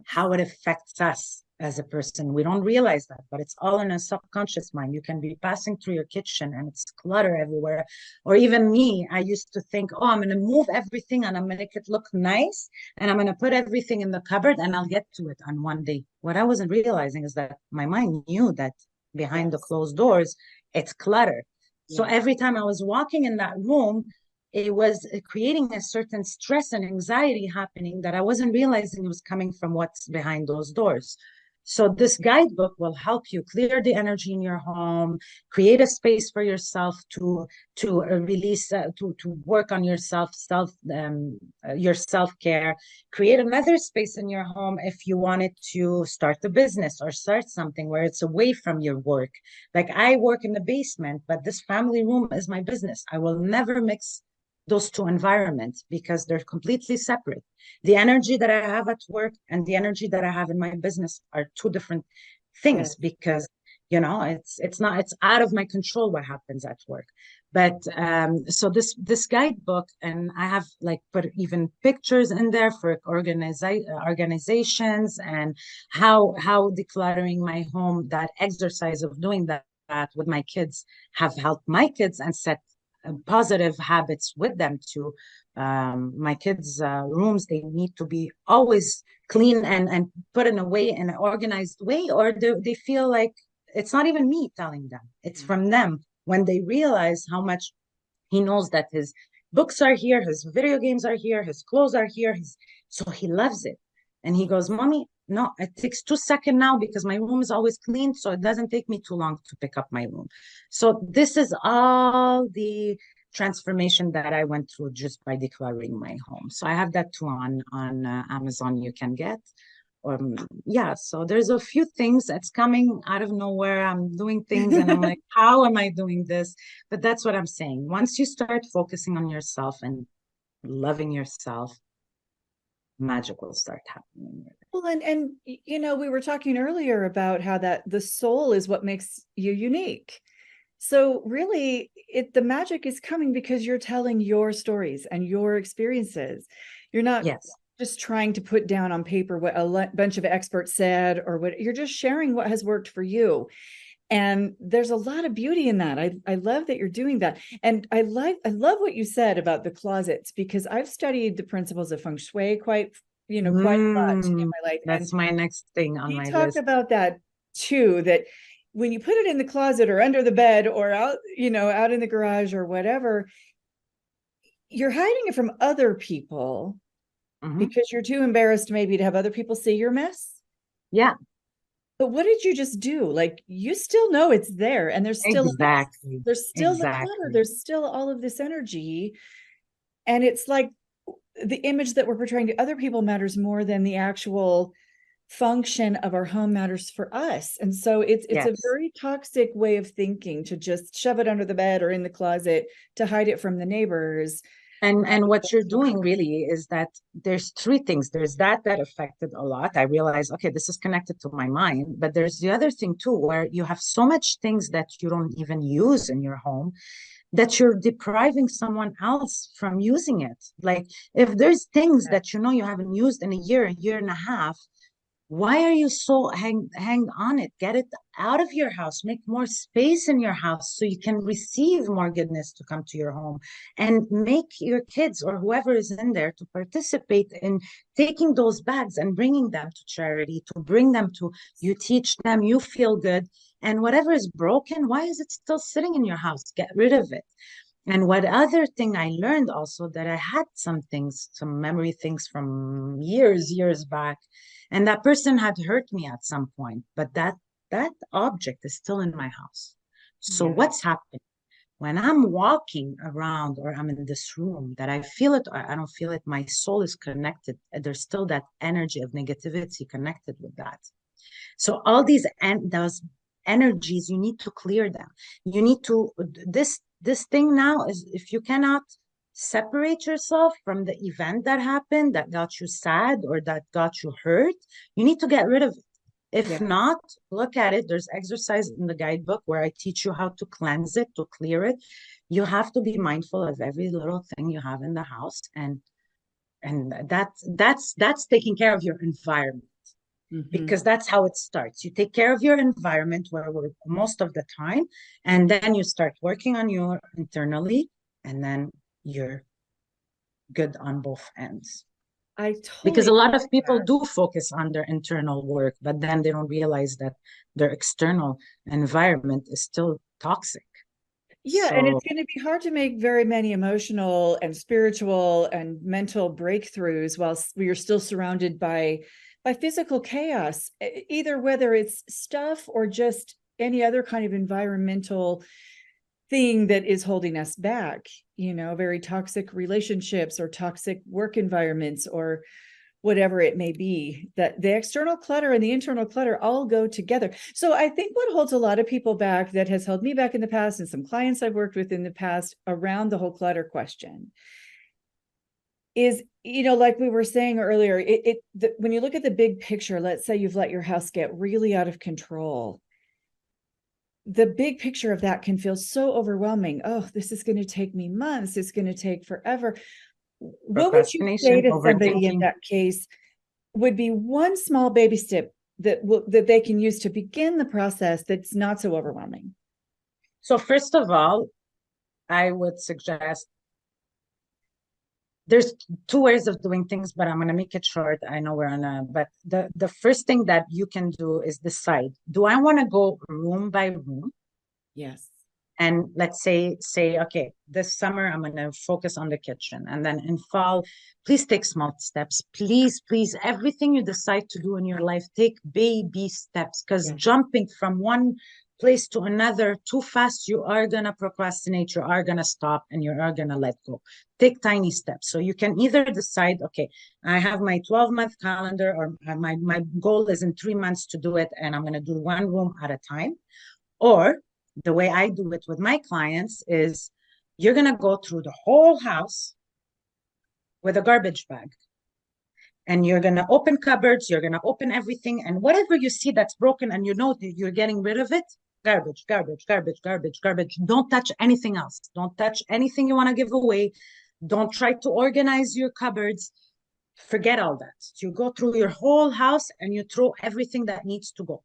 how it affects us as a person. We don't realize that, but it's all in a subconscious mind. You can be passing through your kitchen and it's clutter everywhere. Or even me, I used to think, oh, I'm going to move everything and I'm going to make it look nice and I'm going to put everything in the cupboard and I'll get to it on one day. What I wasn't realizing is that my mind knew that behind the Yes. closed doors, it's clutter. So Yeah. every time I was walking in that room, it was creating a certain stress and anxiety happening that I wasn't realizing was coming from what's behind those doors. So this guidebook will help you clear the energy in your home, create a space for yourself to release to work on your self care, create another space in your home if you wanted to start a business or start something where it's away from your work. Like I work in the basement, but this family room is my business. I will never mix those two environments because they're completely separate. The energy that I have at work and the energy that I have in my business are two different things Yes. because it's not it's out of my control what happens at work. But so this guidebook, and I have like put even pictures in there for organizations and how decluttering my home, that exercise of doing that with my kids have helped my kids and set positive habits with them too. My kids' rooms, they need to be always clean and put in a way, in an organized way, or they feel like it's not even me telling them, it's Yeah. from them when they realize how much he knows that his books are here, his video games are here, his clothes are here. So he loves it. And he goes, Mommy, no, it takes 2 seconds now because my room is always clean. So it doesn't take me too long to pick up my room. So this is all the transformation that I went through just by decluttering my home. So I have that too on Amazon you can get. Yeah, so there's a few things that's coming out of nowhere. I'm doing things and I'm like, how am I doing this? But that's what I'm saying. Once you start focusing on yourself and loving yourself, magic will start happening. Well, and we were talking earlier about how that the soul is what makes you unique. So really, the magic is coming because you're telling your stories and your experiences. You're not Yes. just trying to put down on paper what a bunch of experts said, or what you're just sharing what has worked for you. And there's a lot of beauty in that. I love that you're doing that. And I love what you said about the closets, because I've studied the principles of feng shui quite a lot in my life. And That's my next thing on he my talked list. about that too, that when you put it in the closet or under the bed or out, out in the garage or whatever, you're hiding it from other people because you're too embarrassed maybe to have other people see your mess. Yeah, But what did you just do? Like, you still know it's there, and exactly. there's still the clutter, Exactly. there's still all of this energy. And it's like the image that we're portraying to other people matters more than the actual function of our home matters for us. And so it's a Yes. very toxic way of thinking to just shove it under the bed or in the closet to hide it from the neighbors. And what you're doing really is that there's three things. There's that affected a lot. I realize, okay, this is connected to my mind, but there's the other thing too, where you have so much things that you don't even use in your home that you're depriving someone else from using it. Like if there's things that you know you haven't used in a year and a half, why are you so hang on it? Get it out of your house. Make more space in your house so you can receive more goodness to come to your home, and make your kids or whoever is in there to participate in taking those bags and bringing them to charity, to bring them to you, teach them, you feel good. And whatever is broken, why is it still sitting in your house? Get rid of it. And what other thing I learned also, that I had some things, some memory things from years back, and that person had hurt me at some point, but that object is still in my house. So Yeah. what's happening when I'm walking around or I'm in this room, that I feel it or I don't feel it, my soul is connected. There's still that energy of negativity connected with that. So all these and those energies, you need to clear them. You need to this thing now is, if you cannot separate yourself from the event that happened that got you sad or that got you hurt, you need to get rid of it. If Yeah. not, look at it. There's exercise in the guidebook where I teach you how to cleanse it, to clear it. You have to be mindful of every little thing you have in the house, and that's taking care of your environment, Mm-hmm. because that's how it starts. You take care of your environment where we're most of the time, and then you start working on your internally, and then you're good on both ends. I Because totally a lot agree of with people that. do focus on their internal work, but then they don't realize that their external environment is still toxic. Yeah, and So it's going to be hard to make very many emotional and spiritual and mental breakthroughs while you're still surrounded by physical chaos, either whether it's stuff or just any other kind of environmental thing that is holding us back, very toxic relationships or toxic work environments or whatever it may be. That the external clutter and the internal clutter all go together. So I think what holds a lot of people back, that has held me back in the past and some clients I've worked with in the past around the whole clutter question, is, like we were saying earlier, when you look at the big picture, let's say you've let your house get really out of control, the big picture of that can feel so overwhelming. Oh, this is going to take me months, it's going to take forever. What would you say procrastination, to somebody in overthinking. that case would be one small baby step that they can use to begin the process that's not so overwhelming? So first of all, I would suggest, there's two ways of doing things, but I'm going to make it short. I know we're on a, but the first thing that you can do is decide, do I want to go room by room Yes. And let's say, okay, this summer I'm going to focus on the kitchen. And then in fall, please take small steps. Please, everything you decide to do in your life, take baby steps, because Yeah. jumping from one place to another too fast, you are going to procrastinate, you are going to stop, and you are going to let go. Take tiny steps. So you can either decide, okay, I have my 12-month calendar, or my goal is in 3 months to do it, and I'm going to do one room at a time. Or the way I do it with my clients is you're going to go through the whole house with a garbage bag, and you're going to open cupboards, you're going to open everything, and whatever you see that's broken and you know that you're getting rid of it, garbage, garbage, garbage, garbage, garbage. Don't touch anything else. Don't touch anything you want to give away. Don't try to organize your cupboards. Forget all that. You go through your whole house and you throw everything that needs to go.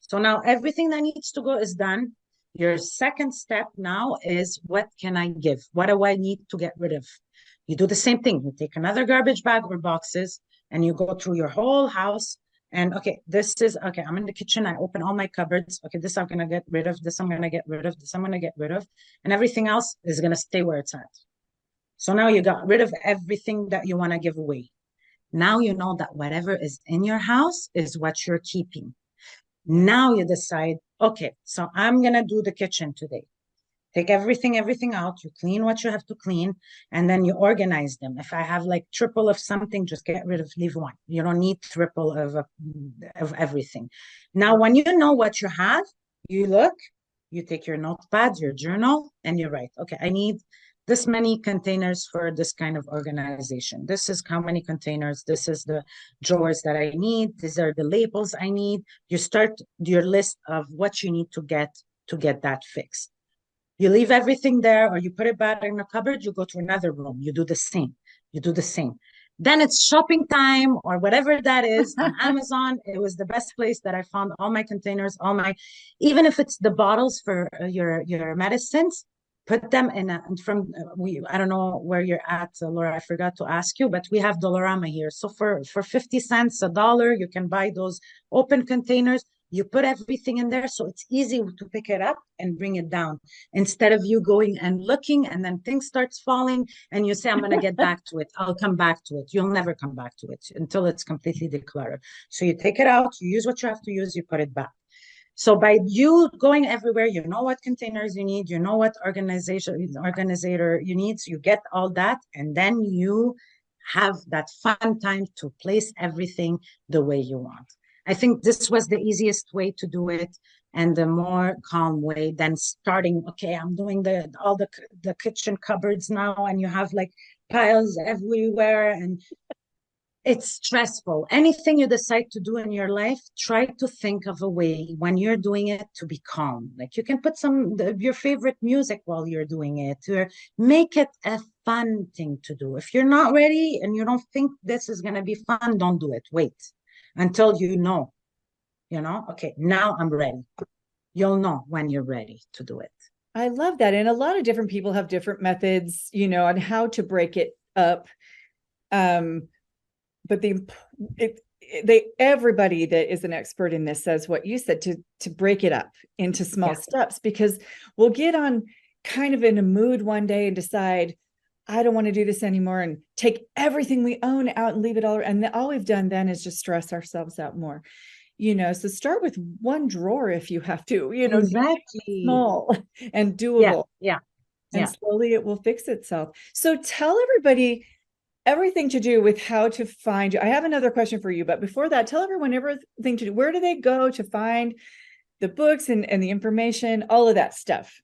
So now everything that needs to go is done. Your second step now is, what can I give? What do I need to get rid of? You do the same thing. You take another garbage bag or boxes and you go through your whole house. And okay, okay, I'm in the kitchen. I open all my cupboards. Okay, this I'm going to get rid of. This I'm going to get rid of. This I'm going to get rid of. And everything else is going to stay where it's at. So now you got rid of everything that you want to give away. Now you know that whatever is in your house is what you're keeping. Now you decide, okay, so I'm going to do the kitchen today. Take everything out. You clean what you have to clean, and then you organize them. If I have like triple of something, just get rid of, leave one. You don't need triple of everything. Now, when you know what you have, you look, you take your notepad, your journal, and you write, okay, I need this many containers for this kind of organization. This is how many containers. This is the drawers that I need. These are the labels I need. You start your list of what you need to get that fixed. You leave everything there, or you put it back in a cupboard, you go to another room, you do the same. You do the same. Then it's shopping time, or whatever that is, on Amazon. It was the best place that I found all my containers, even if it's the bottles for your medicines, put them in I don't know where you're at, Laura, I forgot to ask you, but we have Dollarama here. So for 50 cents, $1, you can buy those open containers. You put everything in there, so it's easy to pick it up and bring it down, instead of you going and looking and then things starts falling and you say, I'm going to get back to it. I'll come back to it. You'll never come back to it until it's completely decluttered. So you take it out, you use what you have to use, you put it back. So by you going everywhere, you know what containers you need, you know what organizer you need, so you get all that, and then you have that fun time to place everything the way you want. I think this was the easiest way to do it, and the more calm way than starting, okay, I'm doing all the kitchen cupboards now, and you have like piles everywhere, and it's stressful. Anything you decide to do in your life, try to think of a way when you're doing it to be calm. Like you can put your favorite music while you're doing it, or make it a fun thing to do. If you're not ready and you don't think this is going to be fun, don't do it. Wait until okay, now I'm ready. You'll know when you're ready to do it. I love that. And a lot of different people have different methods, on how to break it up. But everybody that is an expert in this says what you said, to break it up into small steps, because we'll get on kind of in a mood one day and decide, I don't want to do this anymore, and take everything we own out and leave it all. And all we've done then is just stress ourselves out more. So start with one drawer if you have to, exactly, small and doable. Yeah. And slowly it will fix itself. So tell everybody everything to do with how to find you. I have another question for you, but before that, tell everyone everything to do. Where do they go to find the books and the information, all of that stuff?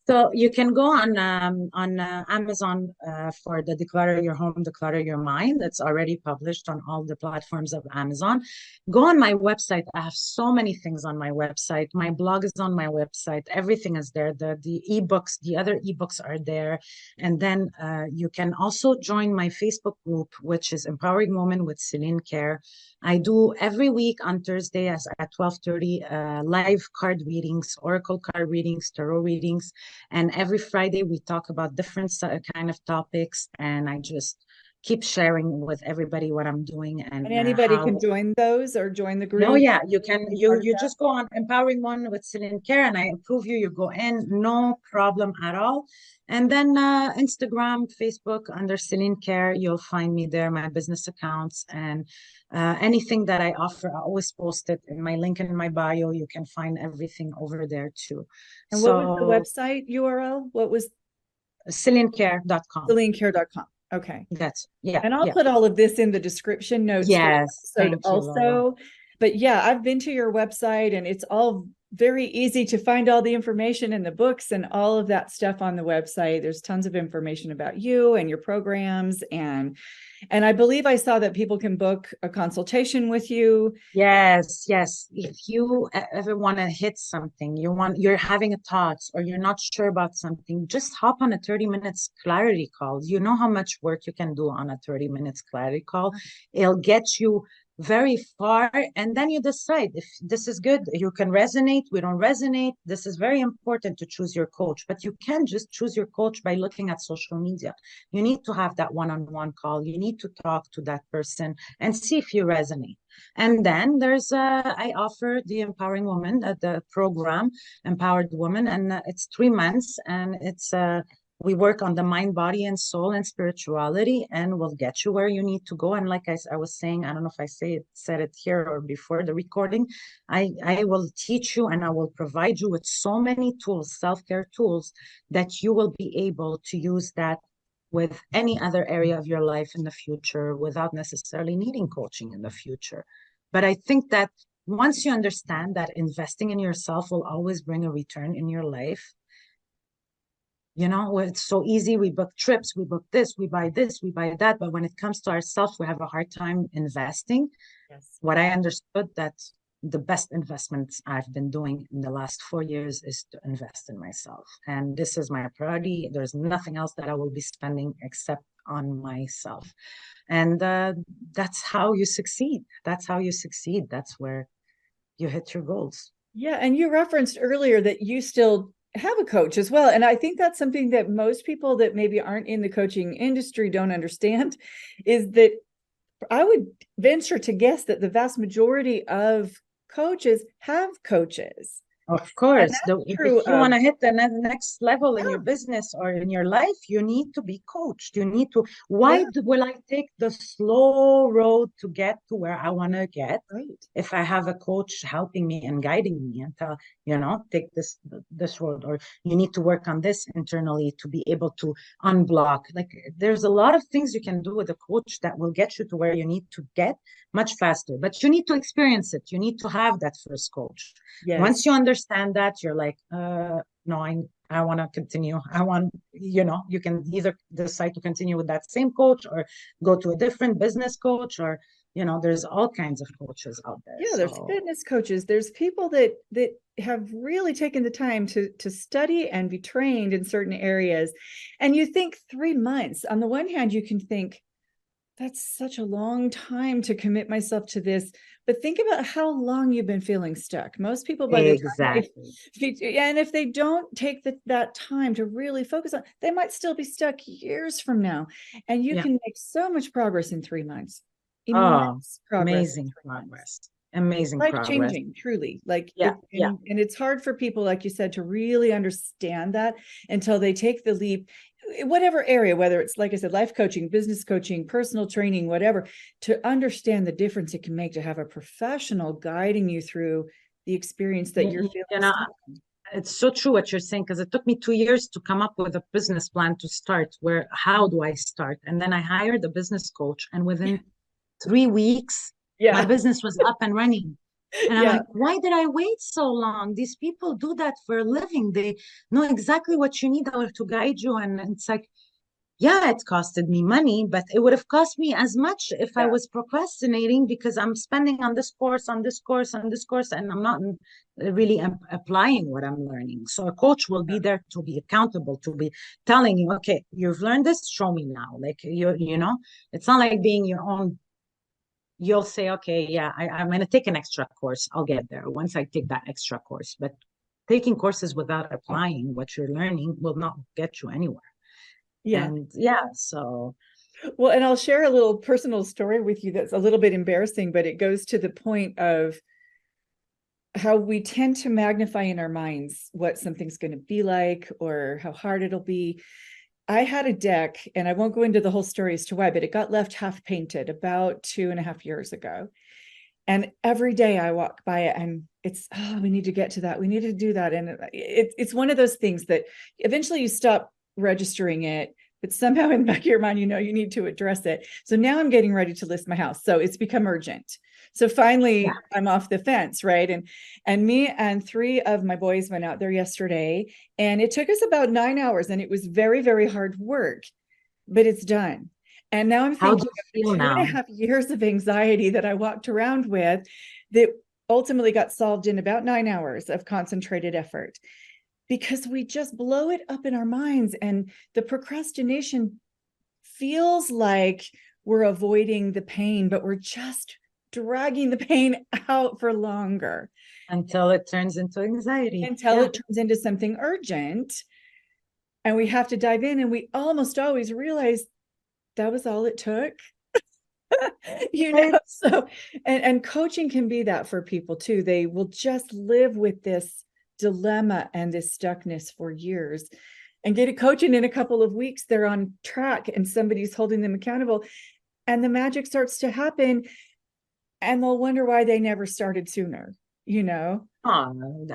So you can go on Amazon for the Declutter Your Home, Declutter Your Mind. That's already published on all the platforms of Amazon. Go on my website. I have so many things on my website. My blog is on my website. Everything is there. The ebooks, the other ebooks are there. And then you can also join my Facebook group, which is Empowering Women with Celine Kheir. I do every week on Thursday at 12:30 live card readings, oracle card readings, tarot readings. And every Friday we talk about different kind of topics. And I just keep sharing with everybody what I'm doing and And anybody can how. join those or join the No, group yeah, you can. be You part of you that. just go on Empowering One with Celine Kheir, and I approve you. You go in, no problem at all. And then Instagram, Facebook under Celine Kheir, you'll find me there. My business accounts and anything that I offer, I always post it in my link in my bio. You can find everything over there too. And what was the So website URL? What was CelineKheir.com. CelineCare.com? Okay. That's yeah, And I'll yeah. put all of this in the description notes for Yes, the episode thank you, Laura. also. But yeah, I've been to your website and it's all very easy to find all the information in the books and all of that stuff on the website. There's tons of information about you and your programs, and I believe I saw that people can book a consultation with you. Yes, yes. If you ever want to hit something, you're having a thought or you're not sure about something, just hop on a 30 minutes clarity call. You know how much work you can do on a 30 minutes clarity call. It'll get you very far, and then you decide if this is good. You can resonate, we don't resonate. This is very important to choose your coach, but you can't just choose your coach by looking at social media. You need to have that one-on-one call. You need to talk to that person and see if you resonate. And then I offer the Empowering Woman, the program, Empowered Woman, and it's 3 months, and we work on the mind, body, and soul and spirituality, and we'll get you where you need to go. And like I was saying, I don't know if said it here or before the recording, I will teach you and I will provide you with so many tools, self-care tools, that you will be able to use that with any other area of your life in the future without necessarily needing coaching in the future. But I think that once you understand that investing in yourself will always bring a return in your life, it's so easy. We book trips, we book this, we buy that. But when it comes to ourselves, we have a hard time investing. Yes. What I understood that the best investments I've been doing in the last 4 years is to invest in myself. And this is my priority. There's nothing else that I will be spending except on myself. And that's how you succeed. That's how you succeed. That's where you hit your goals. Yeah, and you referenced earlier that you still have a coach as well. And I think that's something that most people that maybe aren't in the coaching industry don't understand, is that I would venture to guess that the vast majority of coaches have coaches. Of And course, that's if true you of, want to hit the next level in your yeah, business or in your life, you need to be coached. You need to, yeah, will I take the slow road to get to where I want to get right. if I have a coach helping me and guiding me and tell, take this road, or you need to work on this internally to be able to unblock. Like there's a lot of things you can do with a coach that will get you to where you need to get much faster, but you need to experience it. You need to have that first coach. Yes. Once you understand that, you're like, no, I want to continue. You can either decide to continue with that same coach or go to a different business coach, or, there's all kinds of coaches out there. Yeah, there's So fitness coaches. There's people that have really taken the time to study and be trained in certain areas. And you think 3 months, on the one hand, you can think, that's such a long time to commit myself to this. But think about how long you've been feeling stuck. Most people, by the time exactly. if they don't take that time to really focus on, they might still be stuck years from now. And you Yeah. can make so much progress in 3 months. Oh, Immense progress in amazing 3 months. progress. Amazing Life progress. changing, truly. Like Yeah, it, yeah. and it's hard for people, like you said, to really understand that until they take the leap, whatever area, whether it's, like I said, life coaching, business coaching, personal training, whatever, to understand the difference it can make to have a professional guiding you through the experience that you're You, feeling you know, stuck in. it's so true what you're saying, because it took me 2 years to come up with a business plan to start. How do I start? And then I hired a business coach, and within 3 weeks, my Yeah. business was up and running. And I'm Yeah. like, why did I wait so long? These people do that for a living. They know exactly what you need to guide you. And it's like, yeah, it costed me money, but it would have cost me as much if I Yeah. was procrastinating, because I'm spending on this course, on this course, on this course, and I'm not really applying what I'm learning. So a coach will be there to be accountable, to be telling you, okay, you've learned this, show me now. Like it's not like being your own. You'll say, okay, yeah, I'm going to take an extra course. I'll get there once I take that extra course. But taking courses without applying what you're learning will not get you anywhere. Yeah. And yeah, so Well, and I'll share a little personal story with you that's a little bit embarrassing, but it goes to the point of how we tend to magnify in our minds what something's going to be like or how hard it'll be. I had a deck, and I won't go into the whole story as to why, but it got left half painted about 2.5 years ago. And every day I walk by it and it's, oh, we need to get to that. We need to do that. And it's one of those things that eventually you stop registering it, but somehow in the back of your mind, you know, you need to address it. So now I'm getting ready to list my house. So it's become urgent. So finally I'm off the fence, right? And me and three of my boys went out there yesterday, and it took us about 9 hours, and it was very, very hard work, but it's done. And now I'm How do thinking of you the feel two and a now? half years of anxiety that I walked around with that ultimately got solved in about 9 hours of concentrated effort, because we just blow it up in our minds. And the procrastination feels like we're avoiding the pain, but we're just dragging the pain out for longer Until it turns into anxiety. until Yeah. it turns into something urgent. And we have to dive in, and we almost always realize that was all it took. Right. So and coaching can be that for people too. They will just live with this dilemma and this stuckness for years, and get a coaching in a couple of weeks, they're on track and somebody's holding them accountable, and the magic starts to happen, and they'll wonder why they never started sooner, you know. Oh,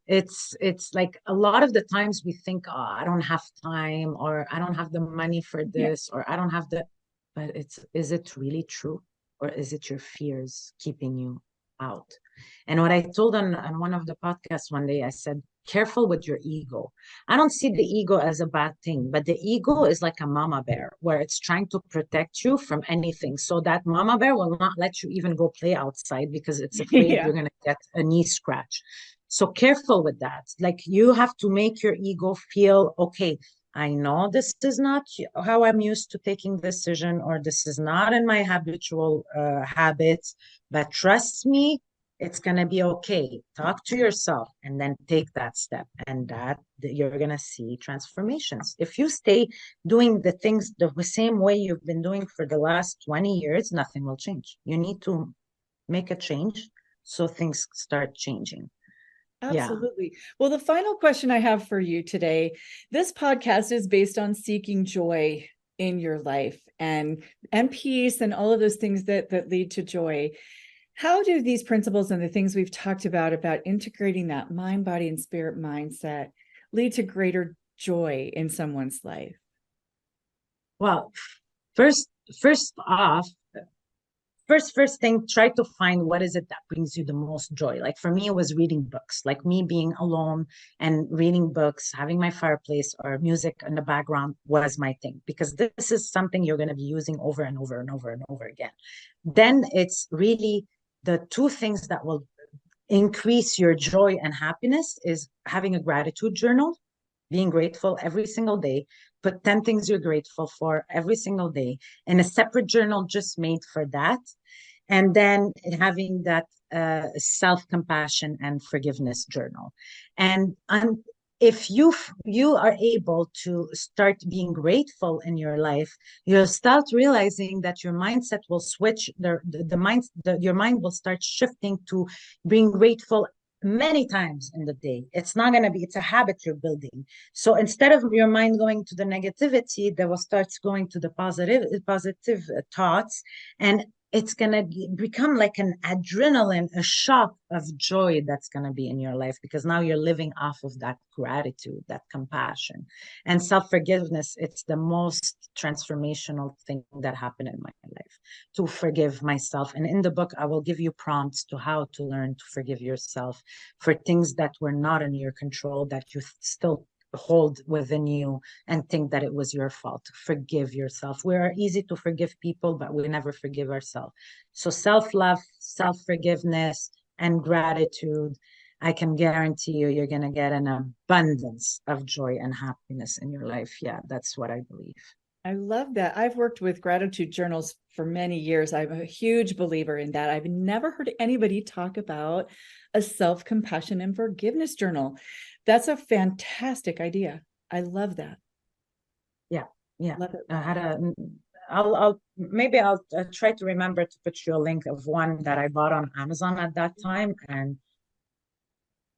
it's like a lot of the times we think, oh, I don't have time, or I don't have the money for Yeah. this, or I don't have the, but is it really true? Or is it your fears keeping you out? And what I told on one of the podcasts one day, I said, careful with your ego. I don't see the ego as a bad thing, but the ego is like a mama bear where it's trying to protect you from anything. So that mama bear will not let you even go play outside because it's afraid Yeah, you're going to get a knee scratch. So careful with that. Like you have to make your ego feel okay. I know this is not how I'm used to taking decision, or this is not in my habitual habits, but trust me, it's going to be okay. Talk to yourself and then take that step, and that you're going to see transformations. If you stay doing the things the same way you've been doing for the last 20 years, nothing will change. You need to make a change so things start changing. Yeah. absolutely. Well, the final question I have for you today, this podcast is based on seeking joy in your life and peace and all of those things that lead to joy. How do these principles and the things we've talked about integrating that mind, body, and spirit mindset lead to greater joy in someone's life? Well, first, first off, first thing, try to find what is it that brings you the most joy. Like for me, it was reading books. Like me being alone and reading books, having my fireplace or music in the background was my thing, because this is something you're going to be using over and over and over and over again. Then it's really the two things that will increase your joy and happiness is having a gratitude journal, being grateful every single day. Put 10 things you're grateful for every single day in a separate journal just made for that. And then having that self-compassion and forgiveness journal. And if you are able to start being grateful in your life, you'll start realizing that your mindset will switch. Your mind will start shifting to being grateful many times in the day. It's not going to be, it's a habit you're building. So instead of your mind going to the negativity, they will start going to the positive thoughts. And it's going to become like an adrenaline, a shot of joy that's going to be in your life, because now you're living off of that gratitude, that compassion, and self-forgiveness. It's the most transformational thing that happened in my life, to forgive myself. And in the book, I will give you prompts to how to learn to forgive yourself for things that were not in your control, that you still hold within you and think that it was your fault. Forgive yourself. We are easy to forgive people, but we never forgive ourselves. So self-love, self-forgiveness, and gratitude, I can guarantee you, you're going to get an abundance of joy and happiness in your life. Yeah, that's what I believe. I love that. I've worked with gratitude journals for many years. I'm a huge believer in that. I've never heard anybody talk about a self-compassion and forgiveness journal. That's a fantastic idea. I love that. Yeah. Yeah, Love it. I had I'll maybe I'll try to remember to put you a link of one that I bought on Amazon at that time, and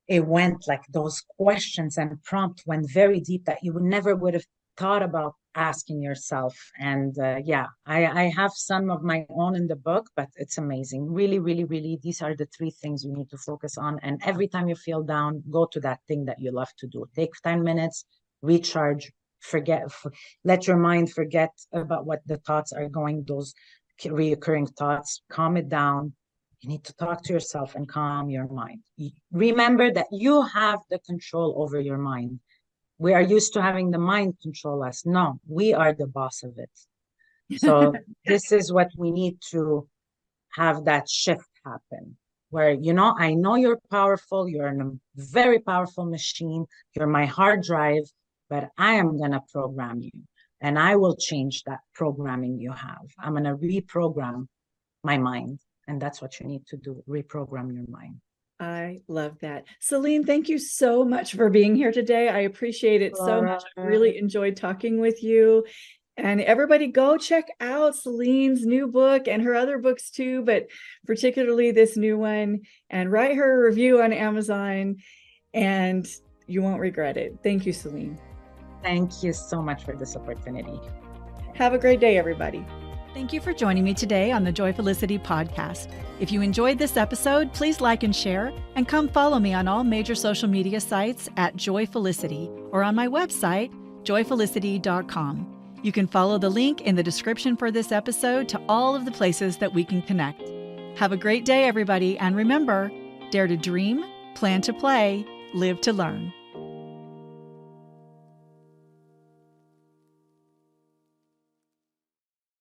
it went like those questions and prompt went very deep that you would never would have thought about asking yourself. And yeah, I have some of my own in the book, but it's amazing. Really, really, really, these are the three things you need to focus on. And every time you feel down, go to that thing that you love to do. Take 10 minutes, recharge, let your mind forget about what the thoughts are going, those reoccurring thoughts, calm it down. You need to talk to yourself and calm your mind. Remember that you have the control over your mind. We are used to having the mind control us. No, we are the boss of it. So this is what we need to have, that shift happen where, I know you're powerful. You're a very powerful machine. You're my hard drive, but I am going to program you, and I will change that programming you have. I'm going to reprogram my mind. And that's what you need to do, reprogram your mind. I love that. Celine, thank you so much for being here today. I appreciate it so much. I really enjoyed talking with you. And everybody go check out Celine's new book and her other books too, but particularly this new one, and write her a review on Amazon, and you won't regret it. Thank you, Celine. Thank you so much for this opportunity. Have a great day, everybody. Thank you for joining me today on the Joyfulicity podcast. If you enjoyed this episode, please like and share, and come follow me on all major social media sites at Joyfulicity or on my website, joyfulicity.com. You can follow the link in the description for this episode to all of the places that we can connect. Have a great day, everybody, and remember, dare to dream, plan to play, live to learn.